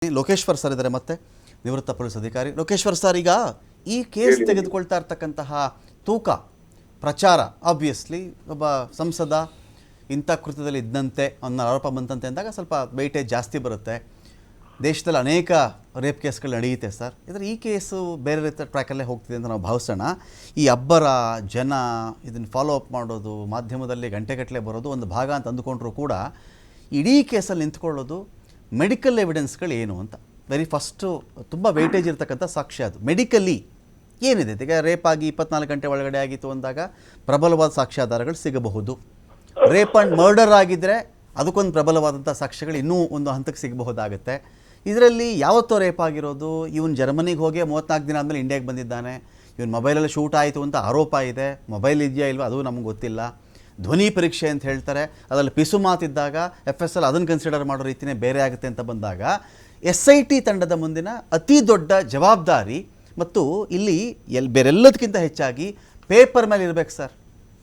Lokeshwar sir ಇದ್ದಾರೆ ಮತ್ತೆ ನಿವೃತ್ತ ಪೊಲೀಸ್ ಅಧಿಕಾರಿ. ಲೋಕೇಶ್ವರ್ ಸರ್, ಈಗ ಈ ಕೇಸ್ ತೆಗೆದುಕೊಳ್ತಾ ಇರ್ತಕ್ಕಂತಹ ತೂಕ ಪ್ರಚಾರ ಆಬ್ವಿಯಸ್ಲಿ ಒಬ್ಬ ಸಂಸದ ಇಂಥ ಕೃತ್ಯದಲ್ಲಿ ಇದ್ದಂತೆ ಅನ್ನೋ ಆರೋಪ ಬಂತಂತೆ ಅಂದಾಗ ಸ್ವಲ್ಪ ವೆಯ್ಟೇಜ್ ಜಾಸ್ತಿ ಬರುತ್ತೆ. ದೇಶದಲ್ಲಿ ಅನೇಕ ರೇಪ್ ಕೇಸ್ಗಳು ನಡೆಯುತ್ತೆ ಸರ್. ಇದರ ಈ ಕೇಸು ಬೇರೆ ರೀತಿಯ ಟ್ರ್ಯಾಕಲ್ಲೇ ಹೋಗ್ತಿದೆ ಅಂತ ನಾವು ಭಾವಿಸೋಣ. ಈ ಅಬ್ಬರ ಜನ ಇದನ್ನು ಫಾಲೋ ಅಪ್ ಮಾಡೋದು, ಮಾಧ್ಯಮದಲ್ಲಿ ಗಂಟೆಗಟ್ಟಲೆ ಬರೋದು ಒಂದು ಭಾಗ ಅಂತ ಅಂದುಕೊಂಡ್ರೂ ಕೂಡ ಇಡೀ ಕೇಸಲ್ಲಿ ನಿಂತ್ಕೊಳ್ಳೋದು ಮೆಡಿಕಲ್ ಎವಿಡೆನ್ಸ್ಗಳು ಏನು ಅಂತ. ವೆರಿ ಫಸ್ಟು ತುಂಬ ವೆಯ್ಟೇಜ್ ಇರ್ತಕ್ಕಂಥ ಸಾಕ್ಷ್ಯ ಅದು. ಮೆಡಿಕಲಿ ಏನಿದೆ, ಈಗ ರೇಪ್ ಆಗಿ 24 ಗಂಟೆ ಒಳಗಡೆ ಆಗಿತ್ತು ಅಂದಾಗ ಪ್ರಬಲವಾದ ಸಾಕ್ಷ್ಯಾಧಾರಗಳು ಸಿಗಬಹುದು. ರೇಪ್ ಆ್ಯಂಡ್ ಮರ್ಡರ್ ಆಗಿದ್ದರೆ ಅದಕ್ಕೊಂದು ಪ್ರಬಲವಾದಂಥ ಸಾಕ್ಷ್ಯಗಳು ಇನ್ನೂ ಒಂದು ಹಂತಕ್ಕೆ ಸಿಗಬಹುದಾಗುತ್ತೆ. ಇದರಲ್ಲಿ ಯಾವತ್ತೋ ರೇಪ್ ಆಗಿರೋದು, ಇವನು ಜರ್ಮನಿಗೆ ಹೋಗಿ 34 ದಿನ ಆದಮೇಲೆ ಇಂಡಿಯಾಗೆ ಬಂದಿದ್ದಾನೆ, ಇವನು ಮೊಬೈಲಲ್ಲಿ ಶೂಟ್ ಆಯಿತು ಅಂತ ಆರೋಪ ಇದೆ. ಮೊಬೈಲ್ ಇದೆಯಾ ಇಲ್ವಾ ಅದು ನಮಗೆ ಗೊತ್ತಿಲ್ಲ. ಧ್ವನಿ ಪರೀಕ್ಷೆ ಅಂತ ಹೇಳ್ತಾರೆ, ಅದರಲ್ಲಿ ಪಿಸು ಮಾತಿದ್ದಾಗ FSL ಅದನ್ನು ಕನ್ಸಿಡರ್ ಮಾಡೋ ರೀತಿಯೇ ಬೇರೆ ಆಗುತ್ತೆ ಅಂತ ಬಂದಾಗ SIT ತಂಡದ ಮುಂದಿನ ಅತಿ ದೊಡ್ಡ ಜವಾಬ್ದಾರಿ ಮತ್ತು ಇಲ್ಲಿ ಬೇರೆಲ್ಲದಕ್ಕಿಂತ ಹೆಚ್ಚಾಗಿ ಪೇಪರ್ ಮೇಲೆ ಇರಬೇಕು ಸರ್.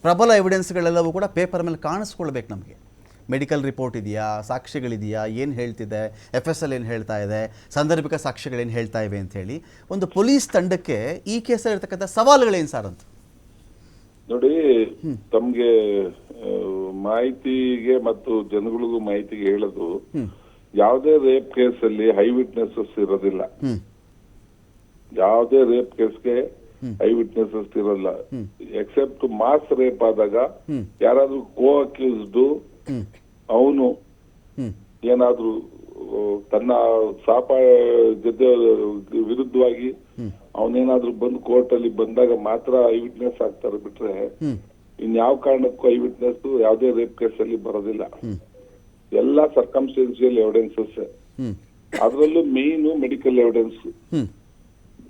ಪ್ರಬಲ ಎವಿಡೆನ್ಸ್ಗಳೆಲ್ಲವೂ ಕೂಡ ಪೇಪರ್ ಮೇಲೆ ಕಾಣಿಸ್ಕೊಳ್ಬೇಕು. ನಮಗೆ ಮೆಡಿಕಲ್ ರಿಪೋರ್ಟ್ ಇದೆಯಾ, ಸಾಕ್ಷ್ಯಗಳಿದೆಯಾ, ಏನು ಹೇಳ್ತಿದೆ, FSL ಏನು ಹೇಳ್ತಾ ಇದೆ, ಸಾಂದರ್ಭಿಕ ಸಾಕ್ಷ್ಯಗಳೇನು ಹೇಳ್ತಾ ಇವೆ ಅಂಥೇಳಿ ಒಂದು ಪೊಲೀಸ್ ತಂಡಕ್ಕೆ ಈ ಕೇಸಲ್ಲಿ ಇರ್ತಕ್ಕಂಥ ಸವಾಲುಗಳೇನು ಸರ್ ಅಂತ ನೋಡಿ. ತಮ್ಗೆ ಮಾಹಿತಿಗೆ ಮತ್ತು ಜನಗಳಿಗೂ ಮಾಹಿತಿಗೆ ಹೇಳೋದು, ಯಾವುದೇ ರೇಪ್ ಕೇಸ್ ಅಲ್ಲಿ ಐ ವಿಟ್ನೆಸಸ್ ಇರೋದಿಲ್ಲ. ಯಾವುದೇ ರೇಪ್ ಕೇಸ್ಗೆ ಐ ವಿಟ್ನೆಸಸ್ ಇರೋಲ್ಲ. ಎಕ್ಸೆಪ್ಟ್ ಮಾಸ್ ರೇಪ್ ಆದಾಗ ಯಾರಾದ್ರೂ ಕೋ ಅಕ್ಯೂಸ್ಡ್ ಅವನು ಏನಾದ್ರೂ ತನ್ನ ಜೊತೆ ವಿರುದ್ಧವಾಗಿ ಅವನೇನಾದ್ರೂ ಬಂದು ಕೋರ್ಟ್ ಅಲ್ಲಿ ಬಂದಾಗ ಮಾತ್ರ ಐ ವಿಟ್ನೆಸ್ ಆಗ್ತಾರೆ. ಬಿಟ್ರೆ ಇನ್ಯಾವ ಕಾರಣಕ್ಕೂ ಐ ವಿಟ್ನೆಸ್ ಯಾವುದೇ ರೇಪ್ ಕೇಸ್ ಅಲ್ಲಿ ಬರೋದಿಲ್ಲ. ಎಲ್ಲ ಸರ್ಕಮ್ಸ್ಟೆನ್ಷಿಯಲ್ ಎವಿಡೆನ್ಸಸ್. ಅದರಲ್ಲೂ main medical evidence.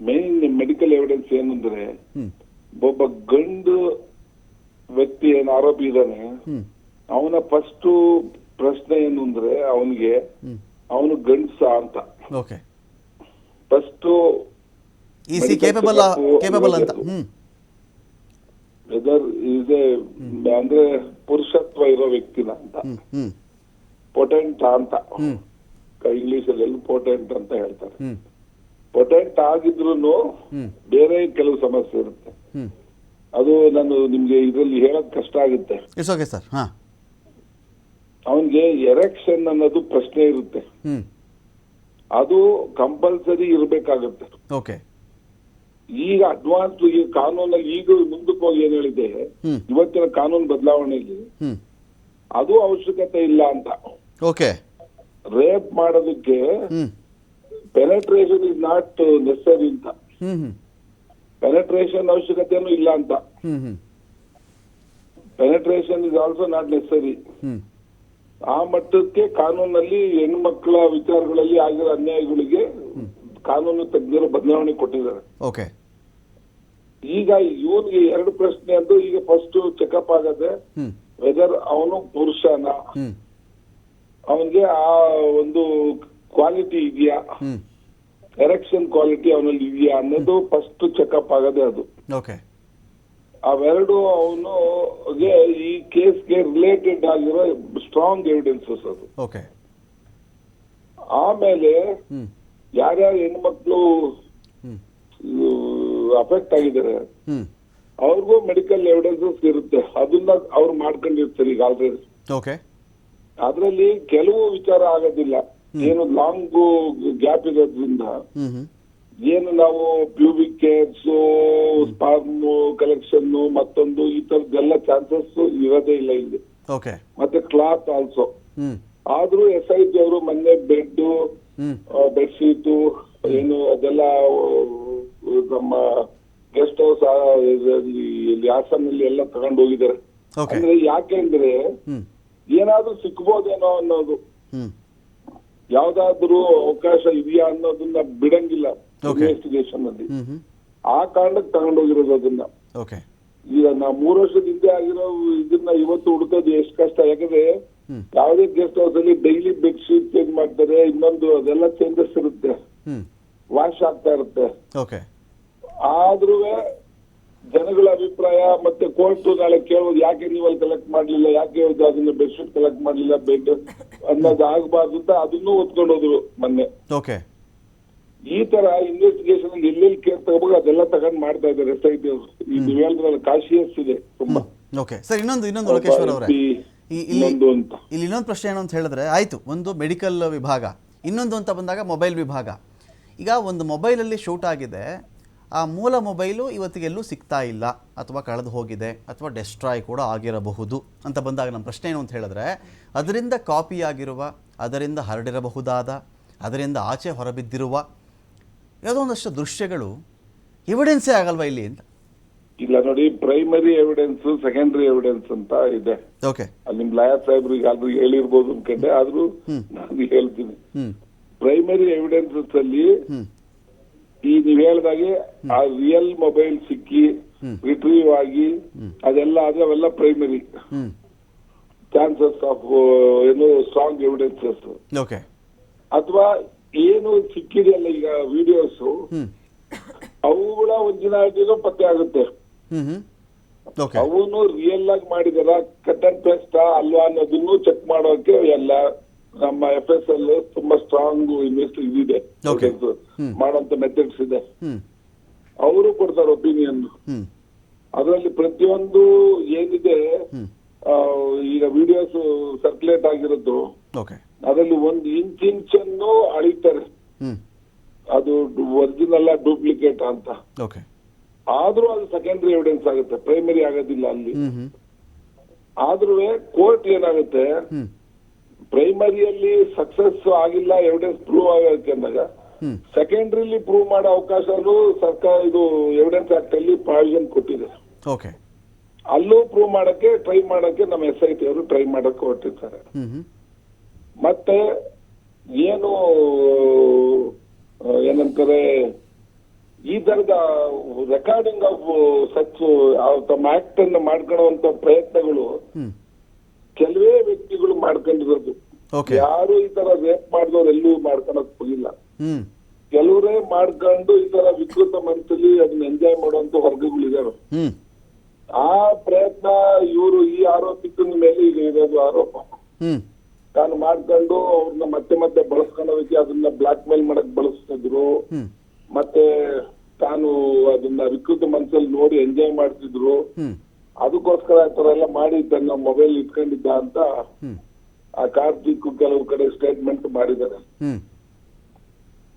Main medical evidence ಏನಂದ್ರೆ, ಒಬ್ಬ ಗಂಡು ವ್ಯಕ್ತಿ ಏನು ಆರೋಪಿ ಇದ್ದಾನೆ, ಅವನ ಫಸ್ಟ್ ಪ್ರಶ್ನೆ ಏನು ಅಂದ್ರೆ ಅವನು ಗಂಡಸ ಅಂತ ಫಸ್ಟ್ ಅಂದ್ರೆ ಪುರುಷತ್ವ ಇರೋ ವ್ಯಕ್ತಿನ ಅಂತ, ಪೊಟೆಂಟ್ ಅಂತ ಇಂಗ್ಲಿಷ್ ಅಲ್ಲಿ ಪೊಟೆಂಟ್ ಅಂತ ಹೇಳ್ತಾರೆ. ಪೊಟೆಂಟ್ ಆಗಿದ್ರು ಬೇರೆ ಕೆಲವು ಸಮಸ್ಯೆ ಇರುತ್ತೆ. ಅದು ನಾನು ನಿಮ್ಗೆ ಇದರಲ್ಲಿ ಹೇಳಕ್ ಕಷ್ಟ ಆಗುತ್ತೆ. ಅವನ್ಗೆ ಎರೆಕ್ಷನ್ ಅನ್ನೋದು ಪ್ರಶ್ನೆ ಇರುತ್ತೆ, ಅದು ಕಂಪಲ್ಸರಿ ಇರ್ಬೇಕಾಗುತ್ತೆ. ಈಗ ಅಡ್ವಾನ್ಸ್ ಈ ಕಾನೂನಲ್ಲಿ ಈಗ ಮುಂದಕ್ಕೆ ಹೋಗಿ ಏನ್ ಹೇಳಿದೆ, ಇವತ್ತಿನ ಕಾನೂನು ಬದಲಾವಣೆಯಲ್ಲಿ ಅದು ಅವಶ್ಯಕತೆ ಇಲ್ಲ ಅಂತ. ರೇಪ್ ಮಾಡೋದಕ್ಕೆ ಪೆನೆಟ್ರೇಷನ್ ಇಸ್ ನಾಟ್ ನೆಸರಿ ಅಂತ, ಪೆನೆಟ್ರೇಷನ್ ಅವಶ್ಯಕತೆನೂ ಇಲ್ಲ ಅಂತ. Penetration is also not ನೆಸರಿ. ಆ ಮಟ್ಟಕ್ಕೆ ಕಾನೂನಲ್ಲಿ ಹೆಣ್ಮಕ್ಳ ವಿಚಾರಗಳಲ್ಲಿ ಆಗಿರೋ ಅನ್ಯಾಯಗಳಿಗೆ ಕಾನೂನು ತಜ್ಞರು ಬದಲಾವಣೆ ಕೊಟ್ಟಿದ್ದಾರೆ. ಈಗ ಇವನಿಗೆ 2 ಪ್ರಶ್ನೆ ಅಂತ. ಈಗ ಫಸ್ಟ್ ಚೆಕಪ್ ಆಗದೆ ವೆದರ್ ಅವನು ಪುರುಷನ, ಅವನಿಗೆ ಆ ಒಂದು ಕ್ವಾಲಿಟಿ ಇದೆಯಾ, ಎರೆಕ್ಷನ್ ಕ್ವಾಲಿಟಿ ಅವನಲ್ಲಿ ಇದೆಯಾ ಅನ್ನೋದು ಫಸ್ಟ್ ಚೆಕಪ್ ಆಗದೆ. ಅದು ಅವೆರಡು ಅವನು ಈ ಕೇಸ್ಗೆ ರಿಲೇಟೆಡ್ ಆಗಿರೋ ಸ್ಟ್ರಾಂಗ್ ಎವಿಡೆನ್ಸಸ್ ಅದು. ಆಮೇಲೆ ಯಾರ್ಯಾರು ಹೆಣ್ಮಕ್ಳು ಅಫೆಕ್ಟ್ ಆಗಿದ್ದಾರೆ ಅವ್ರಿಗೂ ಮೆಡಿಕಲ್ ಎವಿಡೆನ್ಸಸ್ ಇರುತ್ತೆ. ಅದನ್ನ ಅವ್ರು ಮಾಡ್ಕೊಂಡಿರ್ತಾರೆ ಈಗ ಆಲ್ರೆಡಿ. ಅದ್ರಲ್ಲಿ ಕೆಲವು ವಿಚಾರ ಆಗೋದಿಲ್ಲ, ಏನು ಲಾಂಗ್ ಗ್ಯಾಪ್ ಇರೋದ್ರಿಂದ ಏನು ನಾವು ಪ್ಯೂಬಿಕ್ ಹೇರ್ಸ್, ಸ್ಪರ್ಮ್ ಕಲೆಕ್ಷನ್, ಮತ್ತೊಂದು ಈ ತರದ್ದೆಲ್ಲ ಚಾನ್ಸಸ್ ಇರೋದೇ ಇಲ್ಲ ಇಲ್ಲಿ. ಮತ್ತೆ ಕ್ಲಾತ್ ಆಲ್ಸೋ. ಆದ್ರೂ SIT ಅವರು ಮೊನ್ನೆ ಬೆಡ್ಶೀಟು ಏನು ಅದೆಲ್ಲ ನಮ್ಮ ಗೆಸ್ಟ್ ಹೌಸ್ ಹಾಸನಲ್ಲಿ ಎಲ್ಲ ತಗೊಂಡು ಹೋಗಿದ್ದಾರೆ. ಅಂದ್ರೆ ಯಾಕೆಂದ್ರೆ ಏನಾದ್ರೂ ಸಿಕ್ಬೋದೇನೋ ಅನ್ನೋದು, ಯಾವ್ದಾದ್ರು ಅವಕಾಶ ಇದೆಯಾ ಅನ್ನೋದನ್ನ ಬಿಡಂಗಿಲ್ಲ ಇನ್ವೆಸ್ಟಿಗೇಷನ್ ಅಲ್ಲಿ. ಆ ಕಾರಣಕ್ಕೆ ತಗೊಂಡೋಗಿರೋದು ಅದನ್ನ. ಈಗ ನಾವು 3 ವರ್ಷದ ಹಿಂದೆ ಆಗಿರೋ ಇದನ್ನ ಇವತ್ತು ಹುಡುಕೋದು ಎಷ್ಟು ಕಷ್ಟ. ಯಾಕಂದ್ರೆ ಯಾವುದೇ ಗೆಸ್ಟ್ ಹೌಸ್ ಅಲ್ಲಿ ಡೈಲಿ ಬೆಡ್ ಶೀಟ್ ಚೇಂಜ್ ಮಾಡ್ತಾರೆ, ಇನ್ನೊಂದು ಅದೆಲ್ಲ ಚೇಂಜಸ್ ಇರುತ್ತೆ, ವಾಶ್ ಆಗ್ತಾ ಇರುತ್ತೆ. ಆದ್ರೂ ಜನಗಳ ಅಭಿಪ್ರಾಯ ಮತ್ತೆ ಕೋರ್ಟ್ ನಾಳೆ ಕೇಳೋದು ಯಾಕೆ ನೀವು ಅಲ್ಲಿ ಕಲೆಕ್ಟ್ ಮಾಡ್ಲಿಲ್ಲ, ಯಾಕೆ ಅದನ್ನ ಬೆಡ್ಶೀಟ್ ಕಲೆಕ್ಟ್ ಮಾಡ್ಲಿಲ್ಲ, ಬೆಡ್ ಅನ್ನೋದು ಆಗಬಾರ್ದು ಅಂತ ಅದನ್ನೂ ಒತ್ಕೊಂಡು ಹೋದ್ರು ಮೊನ್ನೆ. ಓಕೆ. ಈ ತರ ಇನ್ವೆಸ್ಟಿಗೇಷನ್ ಎಲ್ಲೆಲ್ಲಿ ಕೇರ್ ತಗೋಬೇಕು ಅದೆಲ್ಲ ತಗೊಂಡ್ ಮಾಡ್ತಾ ಇದ್ದಾರೆ SIT ಅವರು. ಈ ನೀವು ಹೇಳಿದ್ರಲ್ಲ ಕಾಶಿಯಸ್ ಇದೆ ತುಂಬಾ. ಓಕೆ ಸರ್, ಇನ್ನೊಂದು ಲೋಕೇಶ್ವರ್ ಅವರೇ, ಇಲ್ಲಿ ಅಂತ ಇನ್ನೊಂದು ಪ್ರಶ್ನೆ ಏನು ಅಂತ ಹೇಳಿದ್ರೆ, ಆಯಿತು ಒಂದು ಮೆಡಿಕಲ್ ವಿಭಾಗ, ಇನ್ನೊಂದು ಅಂತ ಬಂದಾಗ ಮೊಬೈಲ್ ವಿಭಾಗ. ಈಗ ಒಂದು ಮೊಬೈಲಲ್ಲಿ ಶೂಟ್ ಆಗಿದೆ, ಆ ಮೂಲ ಮೊಬೈಲು ಇವತ್ತಿಗೆಲ್ಲೂ ಸಿಗ್ತಾ ಇಲ್ಲ ಅಥವಾ ಕಳೆದು ಹೋಗಿದೆ ಅಥವಾ ಡೆಸ್ಟ್ರಾಯ್ ಕೂಡ ಆಗಿರಬಹುದು ಅಂತ ಬಂದಾಗ ನಮ್ಮ ಪ್ರಶ್ನೆ ಏನು ಅಂತ ಹೇಳಿದ್ರೆ, ಅದರಿಂದ ಕಾಪಿ ಆಗಿರುವ, ಅದರಿಂದ ಹರಡಿರಬಹುದಾದ, ಅದರಿಂದ ಆಚೆ ಹೊರಬಿದ್ದಿರುವ ಯಾವುದೋ ಒಂದಷ್ಟು ದೃಶ್ಯಗಳು ಎವಿಡೆನ್ಸೇ ಆಗಲ್ವಾ ಇಲ್ಲಿ ಅಂತ? ಇಲ್ಲ ನೋಡಿ, ಪ್ರೈಮರಿ ಎವಿಡೆನ್ಸ್, ಸೆಕೆಂಡರಿ ಎವಿಡೆನ್ಸ್ ಅಂತ ಇದೆ. ಓಕೆ, ಅಲ್ಲಿ ನಿಮ್ ಲಾಯರ್ ಸಾಹೇಬ್ರು ಈಗ ಹೇಳಿರ್ಬೋದು ಅನ್ಕೊಂಡೆ, ಆದ್ರೂ ನಾನು ಹೇಳ್ತೀನಿ. ಪ್ರೈಮರಿ ಎವಿಡೆನ್ಸಸ್ ಅಲ್ಲಿ ಈ ನೀವ್ ಹೇಳ್ದಾಗೆ ಆ ರಿಯಲ್ ಮೊಬೈಲ್ ಸಿಕ್ಕಿ ರಿಟ್ರೀವ್ ಆಗಿ ಅದೆಲ್ಲ ಆದ್ರೆ ಅವೆಲ್ಲ ಪ್ರೈಮರಿ ಚಾನ್ಸಸ್ ಆಫ್ ಏನು ಸ್ಟ್ರಾಂಗ್ ಎವಿಡೆನ್ಸಸ್. ಓಕೆ. ಅಥವಾ ಏನು ಸಿಕ್ಕಿದೆಯಲ್ಲ ಈಗ ವಿಡಿಯೋಸ್, ಅವುಗಳ ಒರಿಜಿನಾಲಿಟಿನೂ ಪತ್ತೆ ಆಗುತ್ತೆ. ಅವನು ರಿಯಲ್ ಆಗಿ ಮಾಡಿದಾರ, ಕಟ್ ಅಂಡ್ ಪೇಸ್ಟ್ ಅಲ್ವಾ ಅನ್ನೋದನ್ನು ಚೆಕ್ ಮಾಡೋಕೆ ಎಲ್ಲ ನಮ್ಮ FSL ತುಂಬಾ ಸ್ಟ್ರಾಂಗ್ ಇದೆ, ಮಾಡೋಂತ ಮೆಥಡ್ಸ್ ಇದೆ. ಅವರು ಕೊಡ್ತಾರೆ ಒಪಿನಿಯನ್. ಅದರಲ್ಲಿ ಪ್ರತಿಯೊಂದು ಏನಿದೆ ಈಗ ವಿಡಿಯೋಸ್ ಸರ್ಕ್ಯುಲೇಟ್ ಆಗಿರೋದು, ಅದರಲ್ಲಿ ಒಂದು ಇಂಚನ್ನು ಅಳಿತಾರೆ, ಅದು ಒರಿಜಿನಲ್ ಡೂಪ್ಲಿಕೇಟ್ ಅಂತ. ಆದ್ರೂ ಅದು ಸೆಕೆಂಡರಿ ಎವಿಡೆನ್ಸ್ ಆಗುತ್ತೆ, ಪ್ರೈಮರಿ ಆಗೋದಿಲ್ಲ ಅಲ್ಲಿ. ಆದ್ರೂ ಕೋರ್ಟ್ ಏನಾಗುತ್ತೆ, ಪ್ರೈಮರಿಯಲ್ಲಿ ಸಕ್ಸಸ್ ಆಗಿಲ್ಲ, ಎವಿಡೆನ್ಸ್ ಪ್ರೂವ್ ಆಗೋಕೆ ಅಂದಾಗ ಸೆಕೆಂಡರಿಲಿ ಪ್ರೂವ್ ಮಾಡೋ ಅವಕಾಶನೂ ಸರ್ಕಾರ ಇದು ಎವಿಡೆನ್ಸ್ ಆಕ್ಟ್ ಅಲ್ಲಿ ಪ್ರಾವಿಷನ್ ಕೊಟ್ಟಿದೆ. ಅಲ್ಲೂ ಪ್ರೂವ್ ಮಾಡಕ್ಕೆ ಟ್ರೈ ಮಾಡಕ್ಕೆ ನಮ್ಮ SIT ಅವರು ಟ್ರೈ ಮಾಡಕ್ಕೆ ಹೊರಟಿರ್ತಾರೆ. ಮತ್ತೆ ಏನು ಏನಂತಾರೆ, ಈ ತರದ ರೆಕಾರ್ಡಿಂಗ್ ಆಫ್ ಸಚ್ ತಮ್ಮ ಆಕ್ಟ್ ಅನ್ನು ಮಾಡ್ಕೊಳ್ಳುವಂತ ಪ್ರಯತ್ನಗಳು ಕೆಲವೇ ವ್ಯಕ್ತಿಗಳು ಮಾಡ್ಕೊಂಡಿರೋದು. ಯಾರು ಈ ತರ ರೇಪ್ ಮಾಡಿದವ್ರು ಎಲ್ಲೂ ಮಾಡ್ಕೊಳಕ್ ಹೋಗಿಲ್ಲ. ಕೆಲವರೇ ಮಾಡ್ಕೊಂಡು ಈ ತರ ವಿಕೃತ ಮನಸ್ಸಲ್ಲಿ ಅದನ್ನ ಎಂಜಾಯ್ ಮಾಡುವಂತ ವರ್ಗಗಳಿದಾವೆ. ಆ ಪ್ರಯತ್ನ ಇವರು ಈ ಆರೋಪಿತನ ಮೇಲೆ ಈಗ ಇರೋದು ಆರೋಪ. ತಾನು ಮಾಡ್ಕೊಂಡು ಅವ್ರನ್ನ ಮತ್ತೆ ಮತ್ತೆ ಬಳಸ್ಕೊಳ್ಳೋದಕ್ಕೆ ಅದನ್ನ ಬ್ಲಾಕ್ ಮೇಲ್ ಮಾಡಕ್ ಬಳಸ್ತಿದ್ರು, ಮತ್ತೆ ತಾನು ಅದನ್ನ ವಿಕೃತ ಮನಸ್ಸಲ್ಲಿ ನೋಡಿ ಎಂಜಾಯ್ ಮಾಡ್ತಿದ್ರು. ಅದಕ್ಕೋಸ್ಕರ ಆ ತರ ಎಲ್ಲ ಮಾಡಿ ತನ್ನ ಮೊಬೈಲ್ ಇಟ್ಕೊಂಡಿದ್ದ ಅಂತ ಆ ಕಾರ್ತಿಕ್ ಕೆಲವು ಕಡೆ ಸ್ಟೇಟ್ಮೆಂಟ್ ಮಾಡಿದ್ದಾರೆ.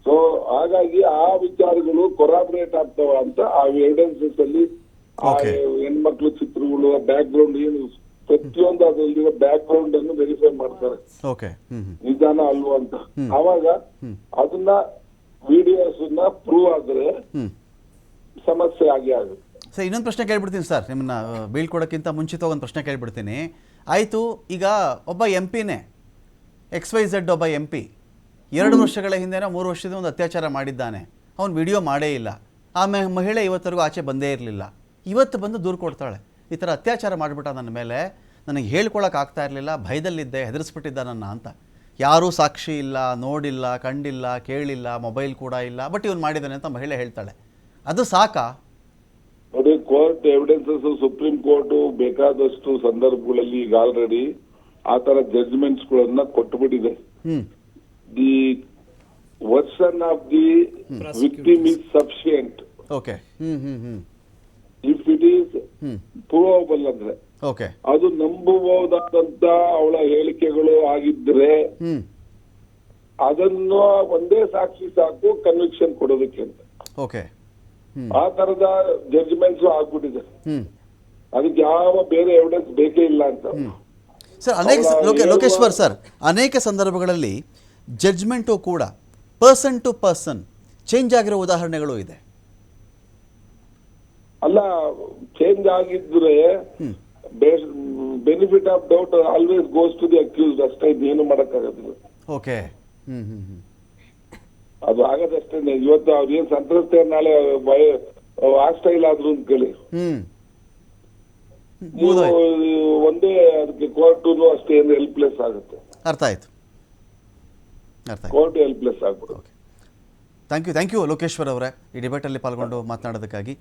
ಸೊ ಹಾಗಾಗಿ ಆ ವಿಚಾರಗಳು ಕೊರಾಬರೇಟ್ ಆಗ್ತಾವ ಅಂತ ಆ ಎವಿಡೆನ್ಸಸ್ ಅಲ್ಲಿ ಆ ಹೆಣ್ಮಕ್ಳು ಚಿತ್ರಗಳು, ಬ್ಯಾಕ್ ಗ್ರೌಂಡ್ ಏನು ಪ್ರತಿಯೊಂದು ಅದರಲ್ಲಿರೋ ಬ್ಯಾಕ್ ಗ್ರೌಂಡ್ ಅನ್ನು ವೆರಿಫೈ ಮಾಡ್ತಾರೆ, ನಿಜಾನ ಅಲ್ವಾ ಅಂತ. ಆವಾಗ ಅದನ್ನ ವಿಡಿಯೋಸ್ ಪ್ರೂವ್ ಆದ್ರೆ ಸಮಸ್ಯೆ ಆಗೇ ಆಗುತ್ತೆ. ಸರ್, ಇನ್ನೊಂದು ಪ್ರಶ್ನೆ ಕೇಳ್ಬಿಡ್ತೀನಿ ಸರ್, ನಿಮ್ಮನ್ನ ಬೀಳ್ಕೊಡೋಕ್ಕಿಂತ ಮುಂಚಿತವಾಗಿ ಒಂದು ಪ್ರಶ್ನೆ ಕೇಳ್ಬಿಡ್ತೀನಿ. ಆಯಿತು, ಈಗ ಒಬ್ಬ MP XYZ ಒಬ್ಬ MP 2 ವರ್ಷಗಳ ಹಿಂದೆನೋ 3 ವರ್ಷದ ಒಂದು ಅತ್ಯಾಚಾರ ಮಾಡಿದ್ದಾನೆ, ಅವನು ವಿಡಿಯೋ ಮಾಡೇ ಇಲ್ಲ. ಆಮೇಲೆ ಮಹಿಳೆ ಇವತ್ತರೆಗೂ ಆಚೆ ಬಂದೇ ಇರಲಿಲ್ಲ. ಇವತ್ತು ಬಂದು ದೂರು ಕೊಡ್ತಾಳೆ, ಈ ಥರ ಅತ್ಯಾಚಾರ ಮಾಡಿಬಿಟ್ಟ ನನ್ನ ಮೇಲೆ, ನನಗೆ ಹೇಳ್ಕೊಳಕ್ಕೆ ಆಗ್ತಾ ಇರಲಿಲ್ಲ, ಭಯದಲ್ಲಿದ್ದೆ, ಹೆದರಿಸ್ಬಿಟ್ಟಿದ್ದ ನನ್ನ ಅಂತ. ಯಾರೂ ಸಾಕ್ಷಿ ಇಲ್ಲ, ನೋಡಿಲ್ಲ, ಕಂಡಿಲ್ಲ, ಕೇಳಿಲ್ಲ, ಮೊಬೈಲ್ ಕೂಡ ಇಲ್ಲ, ಬಟ್ ಇವನು ಮಾಡಿದ್ದಾನೆ ಅಂತ ಮಹಿಳೆ ಹೇಳ್ತಾಳೆ. ಅದು ಸಾಕಾ? ನೋಡಿ, ಕೋರ್ಟ್ ಎವಿಡೆನ್ಸಸ್ ಸುಪ್ರೀಂ ಕೋರ್ಟ್ ಬೇಕಾದಷ್ಟು ಸಂದರ್ಭಗಳಲ್ಲಿ ಈಗ ಆಲ್ರೆಡಿ ಆ ತರ ಜಡ್ಜ್ಮೆಂಟ್ಸ್ ಗಳನ್ನ ಕೊಟ್ಟುಬಿಟ್ಟಿದೆ. The version of the victim is sufficient. Okay. If it is provable ಅಂದ್ರೆ ಅದು ನಂಬಬಹುದಾದಂತ ಅವಳ ಹೇಳಿಕೆಗಳು ಆಗಿದ್ರೆ ಅದನ್ನು ಒಂದೇ ಸಾಕ್ಷಿ ಸಾಕು ಕನ್ವಿಕ್ಷನ್ ಕೊಡೋದಕ್ಕೆ ಅಂತ. ಆ ತರದ ಜಡ್ಜ್ಮೆಂಟ್ಸ್ ಆಗ್ಬಿಟ್ಟಿದೆ. ಅದಕ್ಕೆ ಯಾವ ಬೇರೆ ಎವಿಡೆನ್ಸ್ ಬೇಕೇ ಇಲ್ಲ ಅಂತ. ಸರ್, ಲೋಕೇಶ್ವರ್ ಸರ್, ಅನೇಕ ಸಂದರ್ಭಗಳಲ್ಲಿ ಜಡ್ಜ್ಮೆಂಟು ಕೂಡ ಪರ್ಸನ್ ಟು ಪರ್ಸನ್ ಚೇಂಜ್ ಆಗಿರೋ ಉದಾಹರಣೆಗಳು ಇದೆ. ಅಲ್ಲ, ಚೇಂಜ್ ಆಗಿದ್ರೆ benefit of doubt always goes to the accused ಅಷ್ಟೇ, ಏನು ಮಾಡಕ್ಕಾಗೋದಿಲ್ಲ. ಓಕೆ. ಅದು ಆಗದಷ್ಟೇ. ಇವತ್ತು ಅವ್ರು ಏನ್ ಸಂತ್ರಸ್ತೆ ನಾಳೆ ಹಾಸ್ಟೈಲ್ ಆದ್ರು ಅಂತ ಕೇಳಿ ಒಂದೇ ಅದಕ್ಕೆ ಕೋರ್ಟ್ ಅಷ್ಟೇ ಏನು ಹೆಲ್ಪ್ಲೆಸ್ ಆಗುತ್ತೆ. ಅರ್ಥ ಆಯ್ತು. ಕೋರ್ಟ್ ಹೆಲ್ಪ್ಲೆಸ್ ಆಗ್ಬಿಡುತ್ತೆ. ಥ್ಯಾಂಕ್ ಯು ಲೋಕೇಶ್ವರ್ ಅವರೇ, ಈ ಡಿಬೇಟಲ್ಲಿ ಪಾಲ್ಗೊಂಡು ಮಾತನಾಡೋದಕ್ಕಾಗಿ.